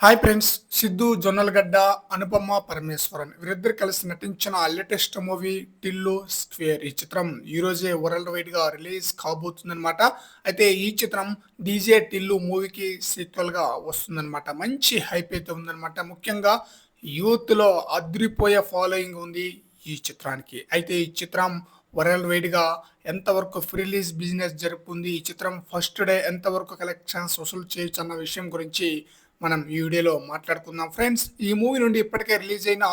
Hi friends. Siddhu Jonnalagadda, Anupama Parameswaran వీరిద్దరు కలిసి నటించిన లేటెస్ట్ మూవీ 'టిల్లు స్క్వేర్'. ఈ చిత్రం ఈ రోజే వరల్డ్ వైడ్ గా రిలీజ్ కాబోతుందన్నమాట. అయితే ఈ చిత్రం 'డీజే టిల్లు' మూవీకి సీక్వెల్ గా వస్తుందన్నమాట. మంచి హైప్ అయితే ఉందన్నమాట. ముఖ్యంగా యూత్ లో అద్రిపోయే ఫాలోయింగ్ ఉంది ఈ చిత్రానికి. అయితే ఈ చిత్రం వరల్డ్ వైడ్ గా ఎంతవరకు ఫ్రీ రిలీజ్ బిజినెస్ జరుపుకుంది, ఈ చిత్రం ఫస్ట్ డే ఎంతవరకు కలెక్షన్స్ వసూలు చేయొచ్చు అన్న విషయం గురించి మనం ఈ వీడియోలో మాట్లాడుకుందాం ఫ్రెండ్స్. ఈ మూవీ నుండి ఇప్పటికే రిలీజ్ అయిన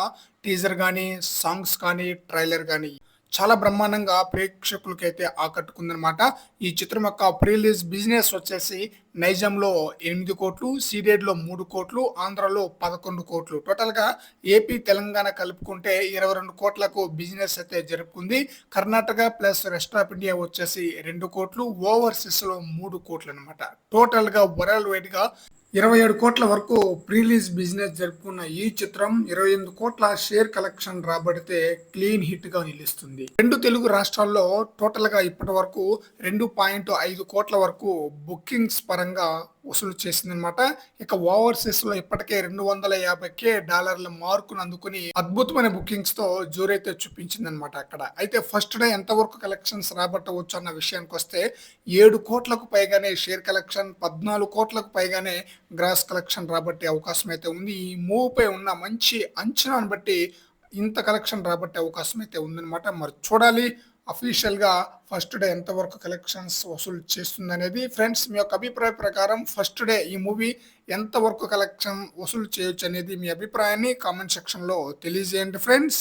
టీజర్ కానీ, సాంగ్స్ కానీ, ట్రైలర్ కానీ చాలా బ్రహ్మాండంగా ప్రేక్షకులకైతే ఆకట్టుకుందనమాట. ఈ చిత్రం యొక్క ప్రీ రిలీజ్ బిజినెస్ వచ్చేసి నైజాంలో 8 కోట్లు, సీడెడ్లో 3 కోట్లు, ఆంధ్రాలో 11 కోట్లు, టోటల్గా ఏపీ తెలంగాణ కలుపుకుంటే 22 కోట్లకు బిజినెస్ అయితే జరుపుకుంది. Karnataka plus rest of India వచ్చేసి 2 కోట్లు, ఓవర్సీస్లో 3 కోట్లు అనమాట. టోటల్గా వరల్డ్ వైడ్గా 27 కోట్ల వరకు ప్రీ రిలీజ్ బిజినెస్ జరుపుకున్న ఈ చిత్రం 28 కోట్ల షేర్ కలెక్షన్ రాబడితే క్లీన్ హిట్ గా నిలుస్తుంది. రెండు తెలుగు రాష్ట్రాల్లో టోటల్ గా ఇప్పటి వరకు 2.5 కోట్ల వరకు బుకింగ్స్ పరంగా వసూలు చేసిందనమాట. ఇక ఓవర్సీస్ లో ఇప్పటికే $250K మార్కును అందుకుని అద్భుతమైన బుకింగ్స్ తో జోరైతే చూపించిందనమాట అక్కడ. అయితే ఫస్ట్ డే ఎంత వరకు కలెక్షన్స్ రాబట్టవచ్చు అన్న విషయానికి వస్తే 7 కోట్లకు పైగానే షేర్ కలెక్షన్, 14 కోట్లకు పైగానే గ్రాస్ కలెక్షన్ రాబట్టే అవకాశం అయితే ఉంది. ఈ మూవ్ పై ఉన్న మంచి అంచనాను బట్టి ఇంత కలెక్షన్ రాబట్టే అవకాశం అయితే ఉందన్నమాట. మరి చూడాలి అఫీషియల్ గా ఫస్ట్ డే ఎంతవరకు కలెక్షన్స్ వసూలు చేస్తుంది అనేది. ఫ్రెండ్స్, మీ యొక్క అభిప్రాయ ప్రకారం ఫస్ట్ డే ఈ మూవీ ఎంతవరకు కలెక్షన్ వసూలు చేయొచ్చు అనేది మీ అభిప్రాయాన్ని కామెంట్ సెక్షన్ లో తెలియజేయండి ఫ్రెండ్స్.